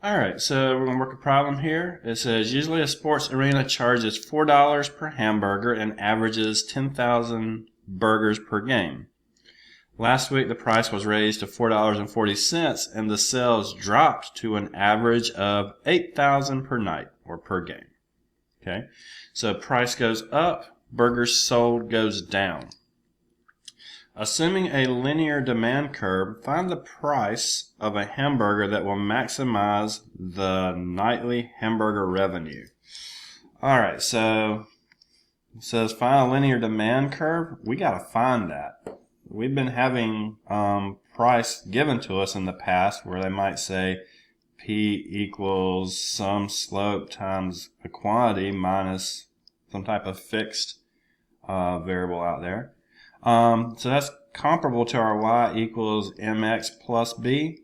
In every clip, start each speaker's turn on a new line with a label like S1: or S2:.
S1: Alright, so we're going to work a problem here. It says usually a sports arena charges $4 per hamburger and averages 10,000 burgers per game. Last week the price was raised to $4.40 and the sales dropped to an average of 8,000 per night or per game. Okay, so price goes up, burgers sold goes down. Assuming a linear demand curve, find the price of a hamburger that will maximize the nightly hamburger revenue. Alright, so it says find a linear demand curve. We got to find that. We've been having price given to us in the past where they might say P equals some slope times a quantity minus some type of fixed variable out there. So that's comparable to our y equals mx plus b.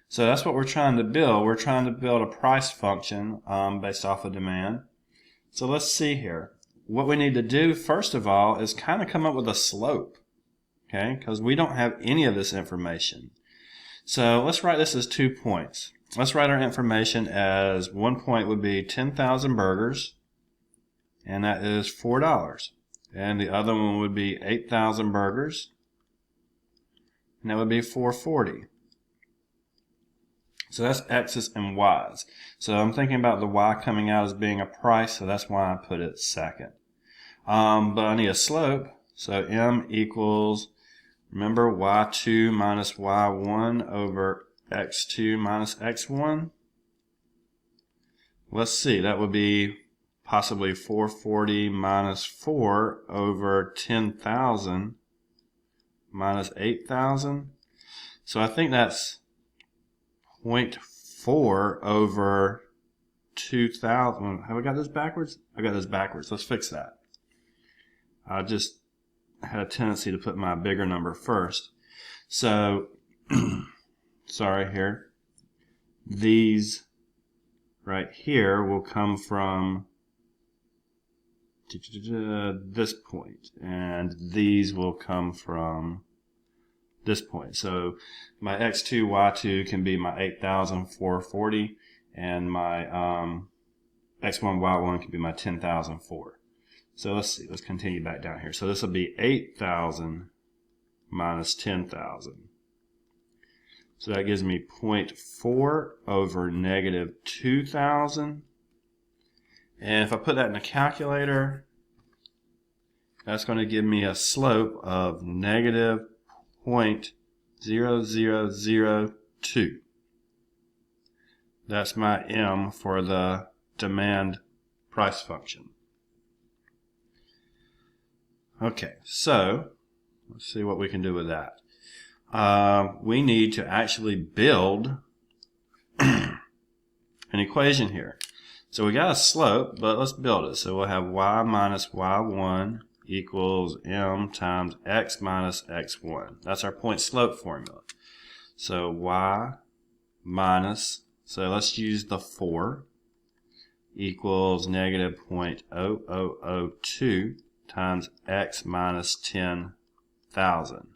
S1: So that's what we're trying to build. We're trying to build a price function based off of demand. So let's see here. What we need to do first of all is kind of come up with a slope, okay? Because we don't have any of this information. So let's write this as 2 points. Let's write our information as one point would be 10,000 burgers, and that is $4. And the other one would be 8,000 burgers, and that would be $4.40. So that's x's and y's. So I'm thinking about the y coming out as being a price, so that's why I put it second. But I need a slope, so m equals, remember, y2 minus y1 over x2 minus x1. Let's see, that would be possibly 440 minus 4 over 10,000 minus 8,000. So I think that's 0.4 over 2,000. Have I got this backwards? I got this backwards. Let's fix that. I just had a tendency to put my bigger number first. So, sorry here. These right here will come from this point, and these will come from this point. So my x2, y2 can be my 8,440, and my x1, y1 can be my 10,004. So let's see, let's continue back down here. So this will be 8,000 minus 10,000. So that gives me 0.4 over negative 2,000. And if I put that in a calculator, that's going to give me a slope of negative 0.0002. That's my m for the demand price function. Okay, so let's see what we can do with that. We need to actually build an equation here. So we got a slope, but let's build it. So we'll have y minus y1 equals m times x minus x1. That's our point slope formula. So y minus, so let's use the 4, equals negative 0.0002 times x minus 10,000.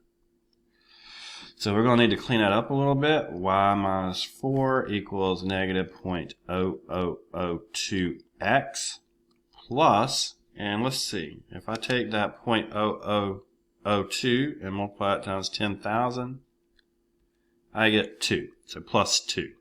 S1: So we're going to need to clean that up a little bit. Y minus 4 equals negative 0.0002x plus, and let's see, if I take that 0.0002 and multiply it times 10,000, I get 2, so plus 2.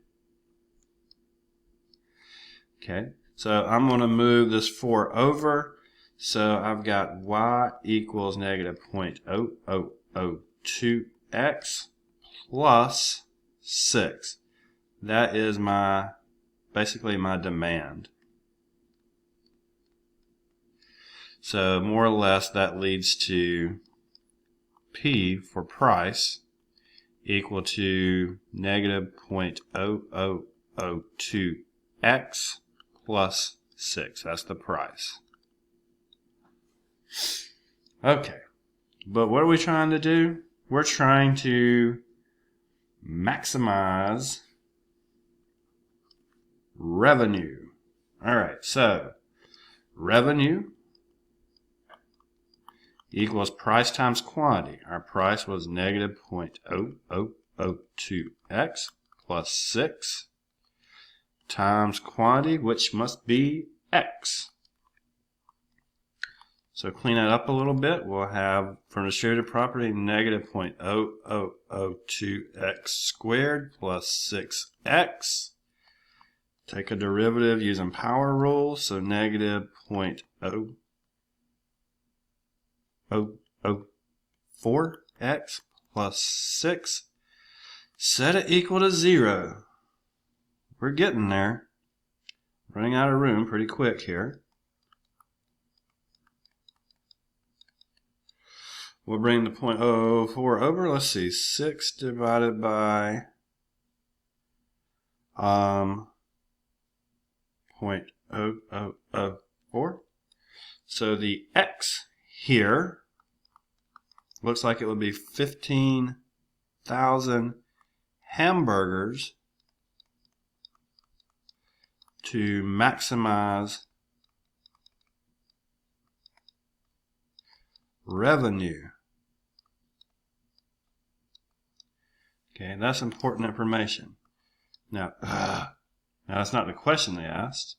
S1: Okay, so I'm going to move this 4 over, so I've got y equals negative 0.0002x plus 6. That is basically my demand. So more or less that leads to P for price equal to negative 0.0002x plus 6. That's the price. Okay, but what are we trying to do? We're trying to maximize revenue. Alright, so revenue equals price times quantity. Our price was negative 0.0002x plus 6. times quantity, which must be X. So clean that up a little bit. We'll have, from distributive property, negative 0.0002x squared plus 6x. Take a derivative using power rule, so negative 0.0004x plus 6. Set it equal to 0. We're getting there. Running out of room pretty quick here. We'll bring the 0.004 over. Let's see, 6 divided by 0.0004. So the X here looks like it would be 15,000 hamburgers to maximize revenue. Okay, that's important information. Now that's not the question they asked.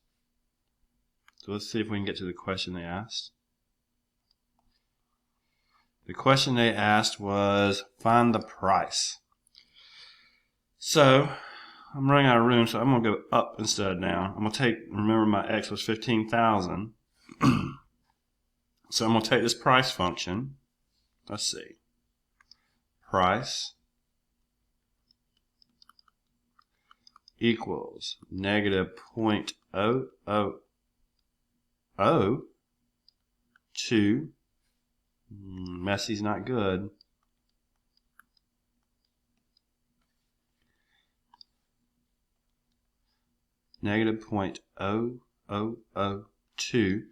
S1: So let's see if we can get to the question they asked. The question they asked was, find the price. So I'm running out of room, so I'm going to go up instead of down. I'm going to take, remember my X was 15,000. So I'm going to take this price function. Let's see. Price equals negative 0.002. Messy's not good. Negative 0.002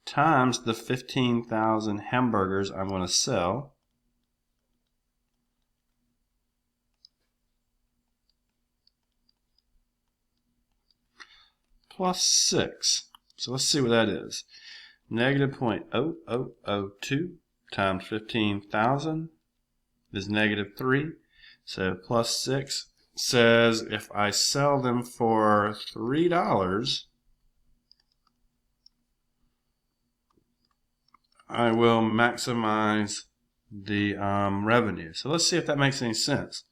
S1: times the 15,000 hamburgers I'm going to sell, plus 6. So let's see what that is. Negative 0.0002 times 15,000 is negative 3. So plus 6 says if I sell them for $3, I will maximize the revenue. So let's see if that makes any sense.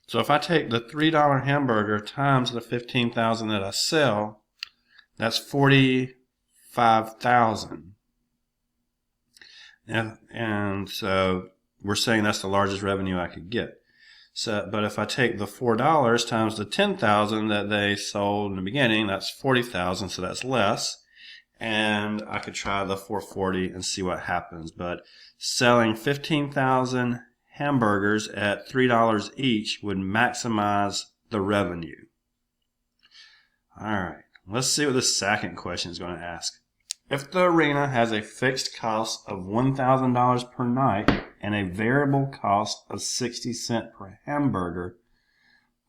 S1: So if I take the $3 hamburger times the 15,000 that I sell, that's 45,000. And so we're saying that's the largest revenue I could get. So, but if I take the $4 times the 10,000 that they sold in the beginning, that's 40,000, so that's less. And I could try the 440 and see what happens. But selling 15,000 hamburgers at $3 each would maximize the revenue. All right, let's see what the second question is going to ask. If the arena has a fixed cost of $1,000 per night and a variable cost of 60 cents per hamburger,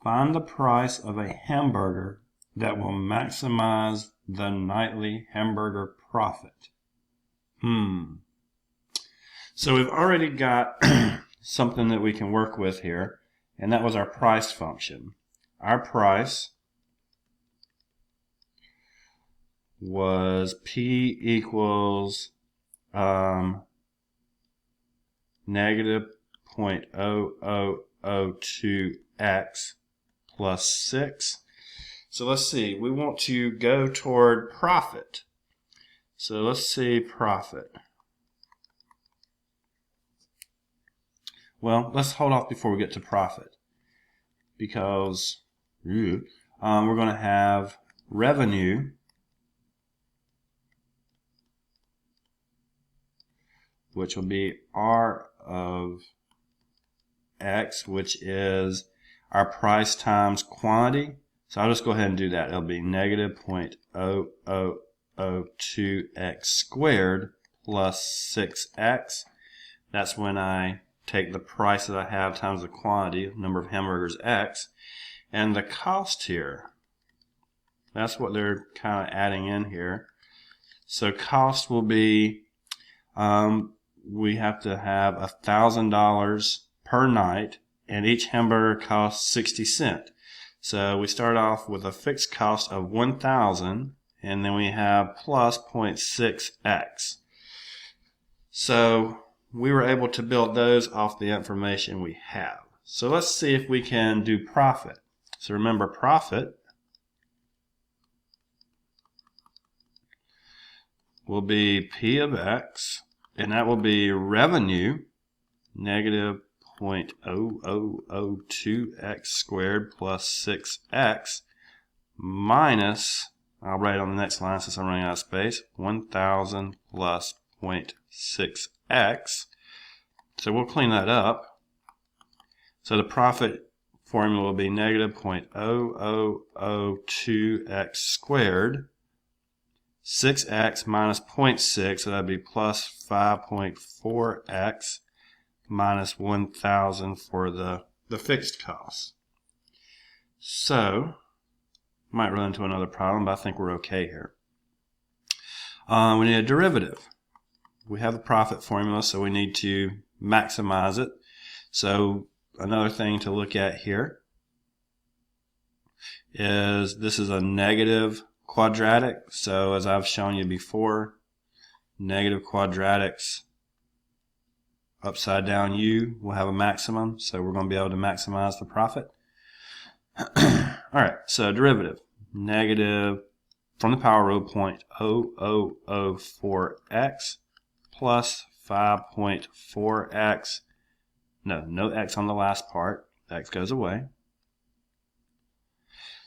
S1: find the price of a hamburger that will maximize the nightly hamburger profit. So we've already got something that we can work with here, and that was our price function. Our price was P equals negative 0.0002x plus 6. So let's see, we want to go toward profit. So let's see profit. Well, let's hold off before we get to profit, because we're going to have revenue, which will be R of X, which is our price times quantity. So I'll just go ahead and do that. It'll be negative 0.0002x squared plus 6x. That's when I take the price that I have times the quantity, number of hamburgers, X. And the cost here, that's what they're kind of adding in here. So cost will be, we have to have $1,000 per night, and each hamburger costs 60 cents. So we start off with a fixed cost of 1,000, and then we have plus 0.6x. So we were able to build those off the information we have. So let's see if we can do profit. So remember, profit will be P of X, and that will be revenue negative 0.0002x squared plus 6x minus, I'll write it on the next line since I'm running out of space, 1,000 plus 0.6x. So we'll clean that up. So the profit formula will be negative 0.0002x squared, 6x minus 0.6, so that would be plus 5.4x minus 1,000 for the fixed costs. So, might run into another problem, but I think we're okay here. We need a derivative. We have the profit formula, so we need to maximize it. So another thing to look at here is this is a negative quadratic. So as I've shown you before, negative quadratics upside down u will have a maximum. So we're going to be able to maximize the profit. Alright, so derivative. Negative from the power rule 0.0004x plus 5.4x. No x on the last part. X goes away.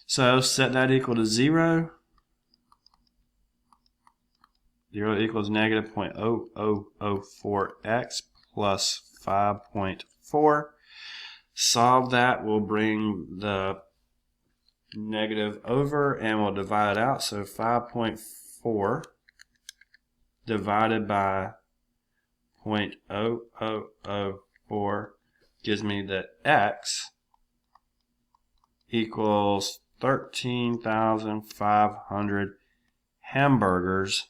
S1: So set that equal to 0. 0 equals negative 0.0004x plus 5.4. Solve that. We'll bring the negative over and we'll divide it out. So 5.4 divided by 0.0004 gives me that x equals 13,500 hamburgers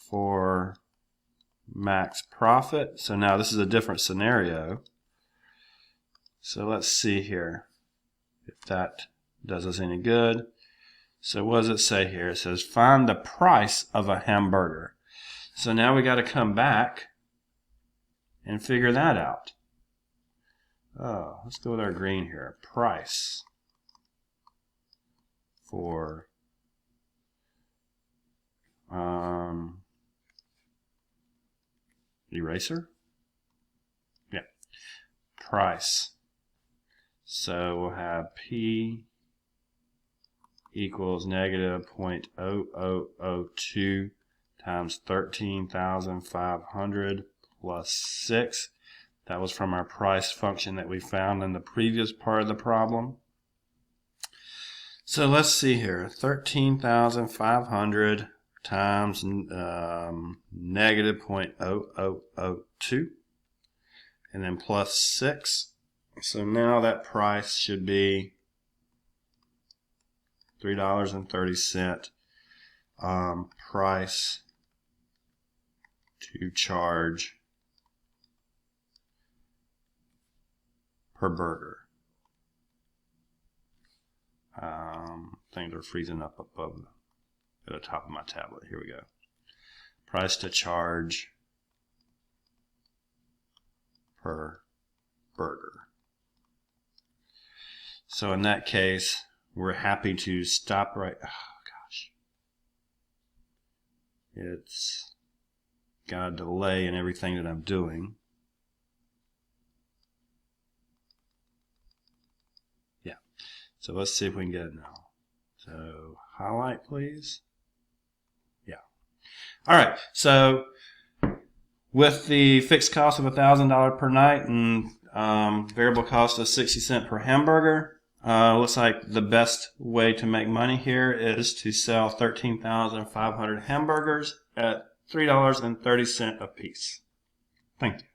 S1: for max profit. So now this is a different scenario. So let's see here if that does us any good. So what does it say here? It says find the price of a hamburger. So now we got to come back and figure that out. Oh, let's go with our green here. Price for eraser? Yeah. Price. So we'll have P equals negative 0.0002 times 13,500 plus 6. That was from our price function that we found in the previous part of the problem. So let's see here. 13,500 times negative 0.0002 and then plus 6. So now that price should be $3.30 price to charge per burger. Things are freezing up above at the top of my tablet. Here we go. Price to charge per burger. So in that case, we're happy to stop right. Oh gosh, it's got a delay in everything that I'm doing. Yeah. So let's see if we can get it now. So highlight, please. Yeah. All right. So with the fixed cost of $1,000 per night and variable cost of 60 cents per hamburger, looks like the best way to make money here is to sell 13,500 hamburgers at $3.30 a piece. Thank you.